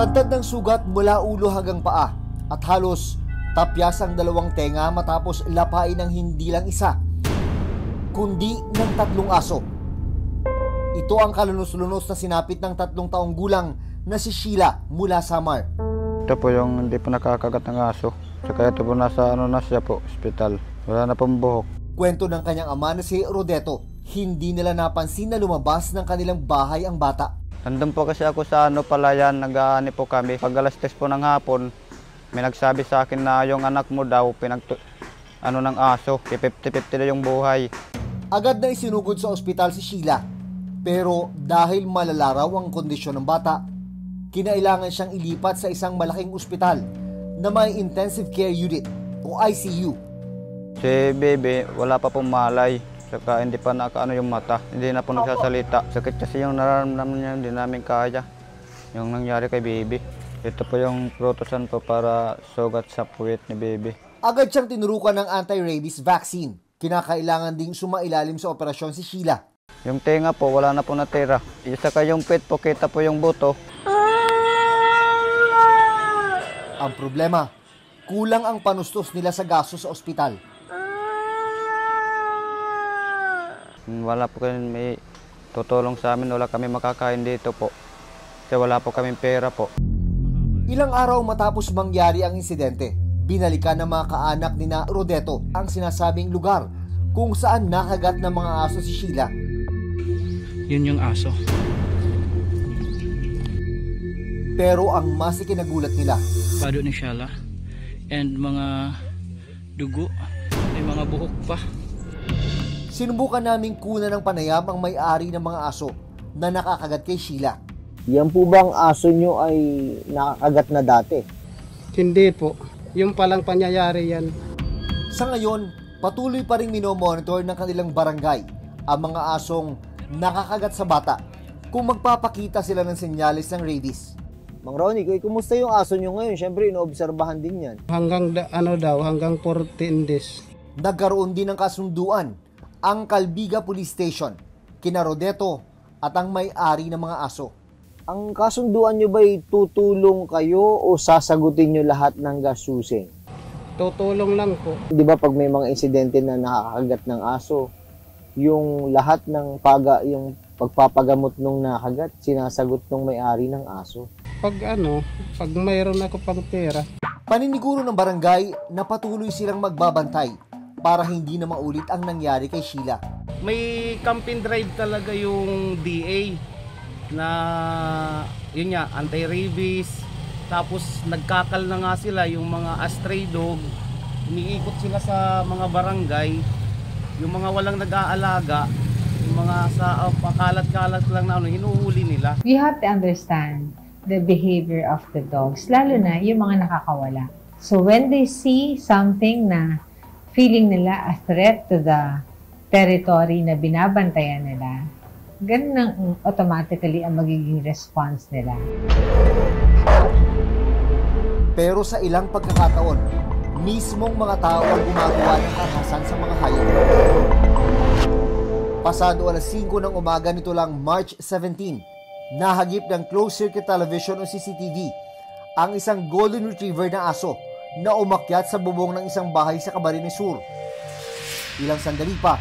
Tagtad ng sugat mula ulo hanggang paa at halos tapyas ang dalawang tenga matapos lapain ng hindi lang isa, kundi ng 3 aso. Ito ang kalunos-lunos na sinapit ng 3 taong gulang na si Sheila mula Samar. Ito po yung hindi po nakakagat ng aso. Saka ito po nasa na siya po, ospital. Wala na pong buhok. Kwento ng kanyang ama na si Rodeto, hindi nila napansin na lumabas ng kanilang bahay ang bata. Nandun po kasi ako sa palayan, nag-aani po kami. Pag alas 3 po ng hapon, may nagsabi sa akin na yung anak mo daw ng aso, 50-50 na yung buhay. Agad na isinugod sa ospital si Sheila, pero dahil malala raw ang kondisyon ng bata, kinailangan siyang ilipat sa isang malaking ospital na may intensive care unit o ICU. Si Bebe, wala pa pong malay. Saka hindi pa nakaano yung mata, hindi na po nagsasalita. Sakit kasi yung nararamdaman niya, hindi namin kaya. Yung nangyari kay Baby. Ito po yung protosan po para sugat sa puwit ni Baby. Agad siyang tinurukan ng anti-rabies vaccine. Kinakailangan ding sumailalim sa operasyon si Sheila. Yung tenga po, wala na po natira. Saka yung pit po, kita po yung buto. Ang problema, kulang ang panustos nila sa gastos sa ospital. Wala po kami may tutulong sa amin, wala kami makakain dito po. Kasi wala po kaming pera po. Ilang araw matapos mangyari ang insidente, binalikan ng mga kaanak ni na Rodeto ang sinasabing lugar kung saan nakagat ng mga aso si Sheila. Yun yung aso. Pero ang mas ikinagulat nila, Pado ni Sheila and mga dugo, may mga buhok pa. sinubukan naming kunan ng panayam ang may-ari ng mga aso na nakakagat kay Sheila. Yan po bang aso nyo ay nakakagat na dati? Hindi po. Yung palang pangyayari yan. Sa ngayon, patuloy pa rin minomonitor ng kanilang barangay ang mga asong nakakagat sa bata kung magpapakita sila ng senyales ng rabies. Mang Ronnie, kumusta yung aso nyo ngayon? Siyempre, inoobserbahan din yan. Hanggang hanggang 14 days. Nagkaroon din ng kasunduan ang Calbiga Police Station, kina Rodeto at ang may-ari ng mga aso. Ang kasunduan nyo ba'y tutulong kayo o sasagutin nyo lahat ng gastusin? Tutulong lang po. Di ba pag may mga insidente na nakakagat ng aso, yung lahat ng yung pagpapagamot nung nakagat, sinasagot nung may-ari ng aso? Pag mayroon ako pang pera. Paniniguro ng barangay na patuloy silang magbabantay para hindi na maulit ang nangyari kay Sheila. May campaign drive talaga yung DA na yun nga, anti-rabies. Tapos nagkakal na nga sila yung mga stray dog. Iniikot sila sa mga barangay. Yung mga walang nag-aalaga, yung mga sa pakalat-kalat lang na hinuhuli nila. You have to understand the behavior of the dogs, lalo na yung mga nakakawala. So when they see something na feeling nila a threat to the territory na binabantayan nila, ganun ang automatically ang magiging response nila. Pero sa ilang pagkakataon, mismong mga tao ang gumagawa ng karahasan sa mga hayop. Pasado alas 5 ng umaga nito lang March 17, nahagip ng closed-circuit television o CCTV ang isang golden retriever na aso na umakyat sa bubong ng isang bahay sa Camarines Sur. Ilang sandali pa,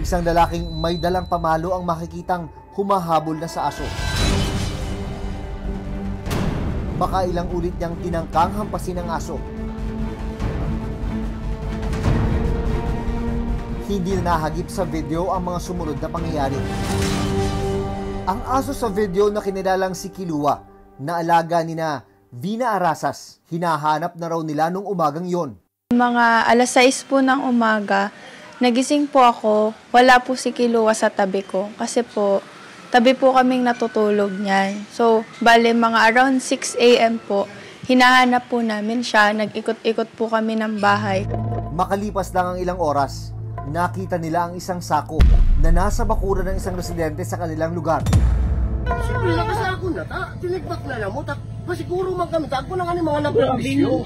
isang lalaking may dalang pamalo ang makikitang humahabol na sa aso. Makailang ulit niyang tinangkang hampasin ang aso. Hindi na nahagip sa video ang mga sumunod na pangyayari. Ang aso sa video na kinilalang si Kilua, na alaga ni na Vina Arasas, hinahanap na raw nila nung umagang yon. Mga alas 6 po ng umaga, nagising po ako, wala po si Kilua sa tabi ko. Kasi po, tabi po kaming natutulog niyan. So, bale mga around 6 a.m. po, hinahanap po namin siya, nag-ikot-ikot po kami ng bahay. Makalipas lang ang ilang oras, nakita nila ang isang sako na nasa bakuran ng isang residente sa kanilang lugar. Siyempre, nakasako na ta. Tinigbak na lang mo. Pasiguro magkamitan ko na nga ni mga nagbibisyo.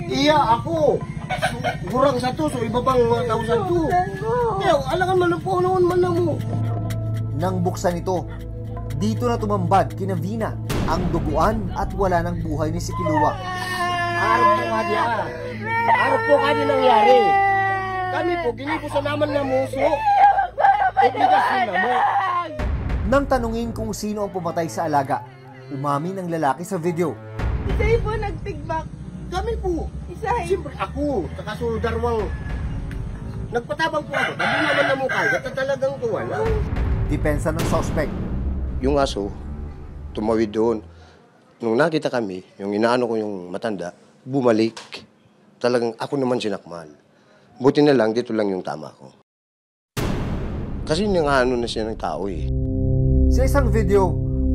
Iya ako. Burang sa to, so iba pang 1,000 Kaya, alangan man po noon man na mo. Nang buksan ito, dito na tumambad kina Vina ang duguan at wala ng buhay ni si Kilua. Araw po nga diya. Araw po nga din nangyari. Kami po, ginibusan naman ng muso. Obligasyon na mo. Nang tanungin kung sino ang pumatay sa alaga, umamin ang lalaki sa video. Isa'y po nagtigbak. Kami po. Isa'y. Siyempre ako, saka darwang nagpatabang po ako. Sabi naman na mukha, gata talagang tuwala. Depensa ng suspect. Yung aso, tumawid doon. Nung nakita kami, yung inaano ko yung matanda, bumalik. Talagang ako naman sinakmal. Buti na lang, dito lang yung tama ko. Kasi nangaano na siya ng tao eh. Sa isang video,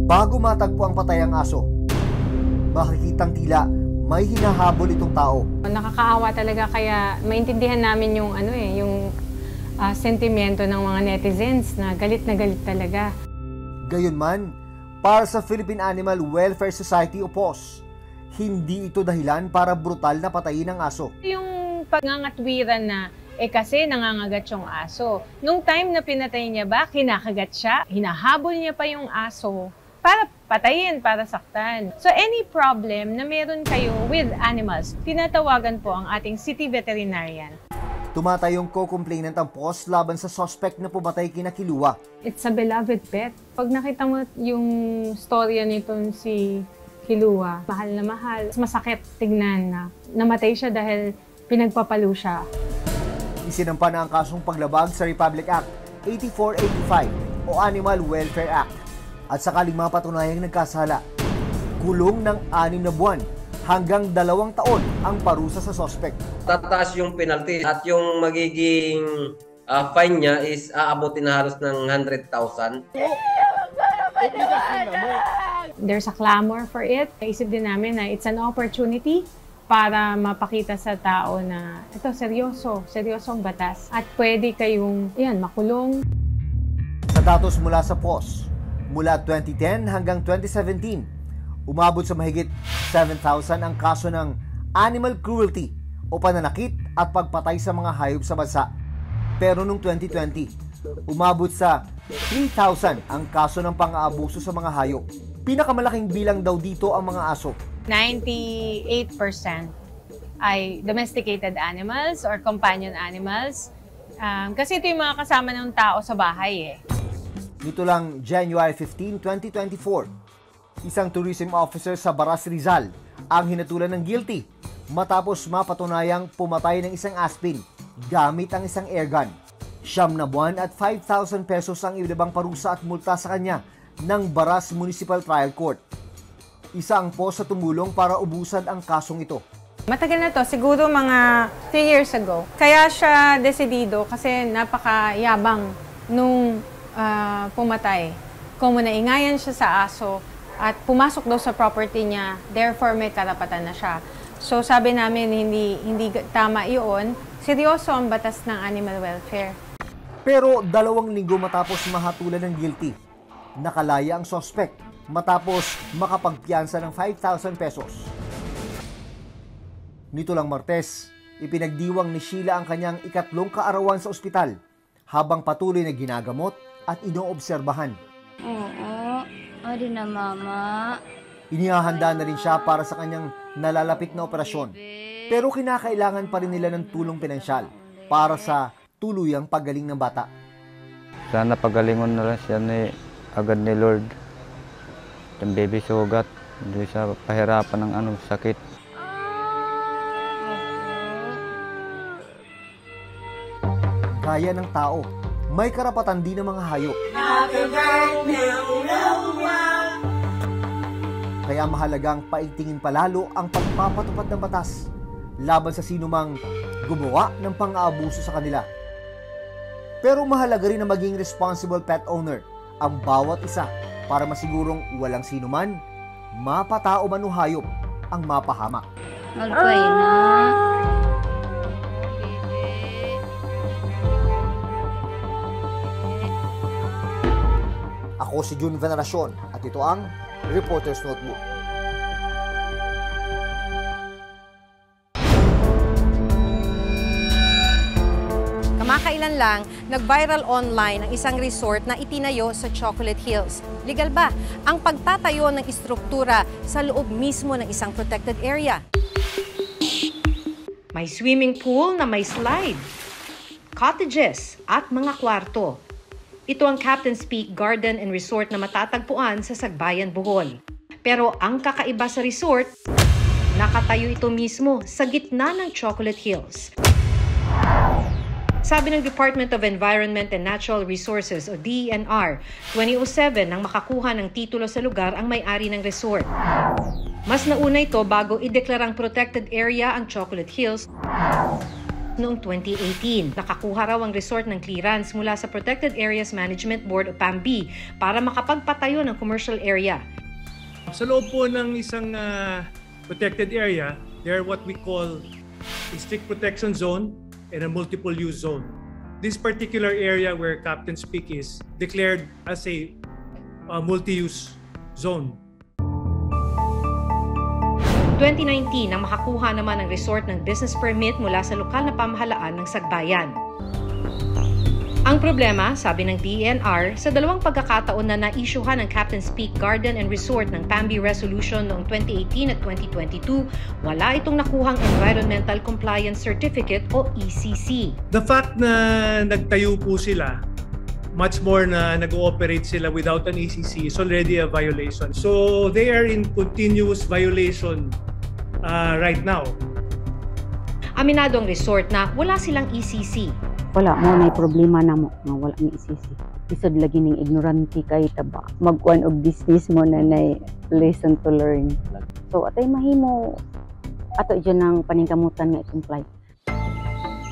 bago matagpo ang patay ang aso, makikitang tila may hinahabol itong tao. Nakakaawa talaga kaya maintindihan namin yung sentimento ng mga netizens na galit talaga. Gayunman, para sa Philippine Animal Welfare Society o PAWS, hindi ito dahilan para brutal na patayin ang aso. Yung pagngangatwiran na kasi nangangagat yung aso. Nung time na pinatay niya ba, kinakagat siya, hinahabol niya pa yung aso para patayin, para saktan. So any problem na meron kayo with animals, tinatawagan po ang ating city veterinarian. Tumatayong co-complainant ang PAWS laban sa suspect na pumatay kina Kilua. It's a beloved pet. Pag nakita mo yung storya nito si Kilua, mahal na mahal. Masakit tignan na namatay siya dahil pinagpapalo siya. Isinampa na ang kasong paglabag sa Republic Act 8485 o Animal Welfare Act. At sakaling mapatunayang nagkasala, kulong ng 6 na buwan hanggang 2 taon ang parusa sa suspect. Tataas yung penalty at yung magiging fine niya is aabutin na halos ng 100,000. There's a clamor for it. Naisip din namin na it's an opportunity para mapakita sa tao na ito seryosong batas at pwede kayong makulong. Sa datos mula sa PAWS, mula 2010 hanggang 2017, umabot sa mahigit 7,000 ang kaso ng animal cruelty o pananakit at pagpatay sa mga hayop sa bansa. Pero noong 2020, umabot sa 3,000 ang kaso ng pang-aabuso sa mga hayop. Pinakamalaking bilang daw dito ang mga aso. 98% ay domesticated animals or companion animals. Kasi ito yung mga kasama ng tao sa bahay eh. Nito lang January 15, 2024, isang tourism officer sa Baras, Rizal ang hinatulan ng guilty matapos mapatunayang pumatay ng isang aspin gamit ang isang airgun. 9 na buwan at 5,000 pesos ang ibang parusa at multa sa kanya ng Baras Municipal Trial Court. Isa ang PAWS sa tumulong para ubusan ang kasong ito. Matagal na to, siguro mga 3 years ago. Kaya siya desidido kasi napakayabang nung pumatay. Kung naingayan siya sa aso at pumasok daw sa property niya, therefore may karapatan na siya. So sabi namin hindi tama iyon, seryoso ang batas ng animal welfare. Pero 2 linggo matapos mahatulan ng guilty, nakalaya ang suspect matapos makapagpiyansa ng 5,000 pesos. Nito lang Martes, ipinagdiwang ni Sheila ang kanyang 3 kaarawan sa ospital habang patuloy na ginagamot at inoobserbahan. Oo din na mama. Inihahanda na rin siya para sa kanyang nalalapit na operasyon. Pero kinakailangan pa rin nila ng tulong pinansyal para sa tuluyang paggaling ng bata. Sana pagalingon na lang siya agad ni Lord. Yung baby sugat, hindi siya pahirapan ng sakit. Gaya ng tao, may karapatan din ng mga hayop. Kaya mahalagang paigtingin palalo ang pagpapatupad ng batas laban sa sinumang gumawa ng pang-aabuso sa kanila. Pero mahalaga rin na maging responsible pet owner ang bawat isa para masigurong walang sinuman, mapatao man o hayop, ang mapahamak. Okay na. Ako si Jun Veneracion at ito ang Reporter's Notebook. Kamakailan lang, nag-viral online ang isang resort na itinayo sa Chocolate Hills. Legal ba ang pagtatayo ng istruktura sa loob mismo ng isang protected area? May swimming pool na may slide, cottages at mga kwarto. Ito ang Captain's Peak Garden and Resort na matatagpuan sa Sagbayan, Bohol. Pero ang kakaiba sa resort, nakatayo ito mismo sa gitna ng Chocolate Hills. Sabi ng Department of Environment and Natural Resources o DENR, 2007 nang makakuha ng titulo sa lugar ang may-ari ng resort. Mas nauna ito bago ideklarang protected area ang Chocolate Hills noong 2018. Nakakuha raw ang resort ng clearance mula sa Protected Areas Management Board o PAMB para makapagpatayo ng commercial area. Sa loob po ng isang protected area, there are what we call a strict protection zone and a multiple use zone. This particular area where Captain's Peak is declared as a multi-use zone. 2019 nang makakuha naman ang resort ng business permit mula sa lokal na pamahalaan ng Sagbayan. Ang problema, sabi ng DENR, sa dalawang pagkakataon na na-issuehan ng Captain's Peak Garden and Resort ng PAMB Resolution noong 2018 at 2022, wala itong nakuhang Environmental Compliance Certificate o ECC. The fact na nagtayo po sila, much more na nag-ooperate sila without an ECC is already a violation. So they are in continuous violation right now. Aminado ang resort na wala silang ECC. Wala mo may problema na mo nga wala ni isisi. Isod lagi ning ignorante kay taba. Magkuan og business mo na nay lesson to learn. So atay mahimo ato dyan ang paningkamutan nga i-comply.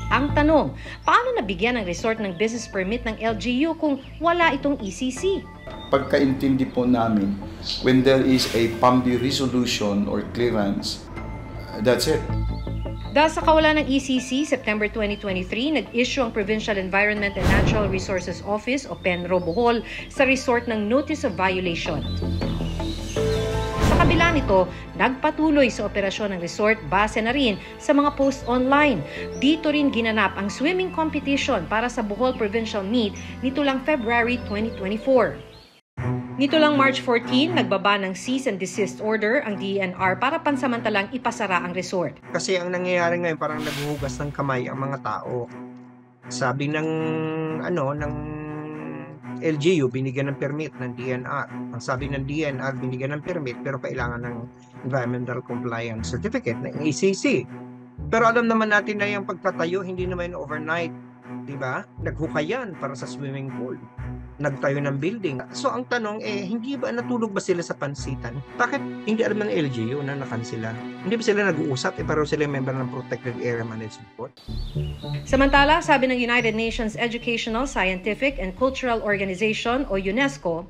Ang tanong, paano nabigyan ng resort ng business permit ng LGU kung wala itong ECC? Pagkaintindi po namin, when there is a PAMB resolution or clearance, that's it. Dahil sa kawalan ng ECC, September 2023, nag-issue ang Provincial Environment and Natural Resources Office o PENRO Bohol sa resort ng Notice of Violation. Sa kabila nito, nagpatuloy sa operasyon ng resort base na rin sa mga post online. Dito rin ginanap ang swimming competition para sa Bohol Provincial Meet nito lang February 2024. Nito lang March 14, nagbaba ng cease and desist order ang DENR para pansamantalang ipasara ang resort. Kasi ang nangyayari ngayon parang naghuhugas ng kamay ang mga tao. Sabi ng LGU binigyan ng permit ng DENR. Ang sabi ng DENR binigyan ng permit pero kailangan ng Environmental Compliance Certificate ng ECC. Pero alam naman natin na yung pagtatayo hindi naman overnight, 'di ba? Naghukayan para sa swimming pool. Nagtayo ng building. So ang tanong hindi ba natulog ba sila sa pansitan? Bakit hindi alam ng LGU na nakansila? Hindi ba sila nag-uusap pero sila member ng Protected Area Management Board? Samantala, sabi ng United Nations Educational, Scientific and Cultural Organization o UNESCO,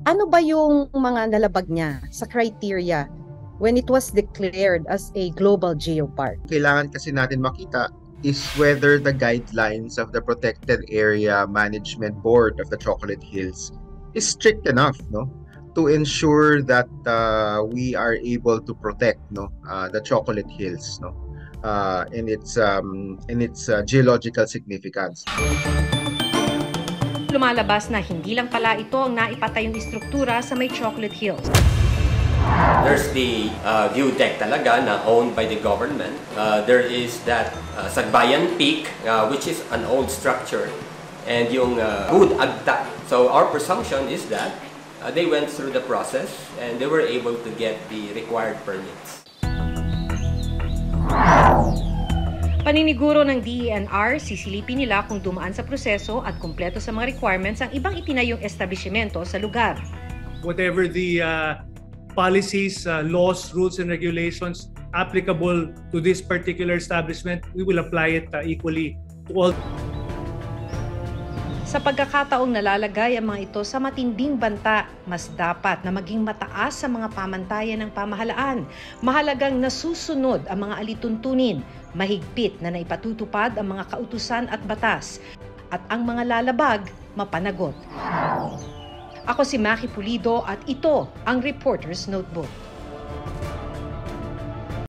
ano ba yung mga nalabag niya sa criteria when it was declared as a global geopark? Kailangan kasi natin makita is whether the guidelines of the Protected Area Management Board of the Chocolate Hills is strict enough, to ensure that we are able to protect, the Chocolate Hills, in its geological significance. Lumalabas na hindi lang pala ito ang naipatayong istruktura sa may Chocolate Hills. There's the view deck talaga na owned by the government. There is that Sagbayan Peak, which is an old structure, and yung Good Agta. So our presumption is that they went through the process and they were able to get the required permits. Paniniguro ng DENR, sisilipin nila kung dumaan sa proseso at kumpleto sa mga requirements ang ibang itinayong establishmento sa lugar. Whatever the policies, laws, rules, and regulations applicable to this particular establishment, we will apply it equally to all. Sa pagkakataong nalalagay ang mga ito sa matinding banta, mas dapat na maging mataas sa mga pamantayan ng pamahalaan. Mahalagang nasusunod ang mga alituntunin, mahigpit na naipatutupad ang mga kautusan at batas, at ang mga lalabag mapanagot. Ako si Maki Pulido at ito ang Reporter's Notebook.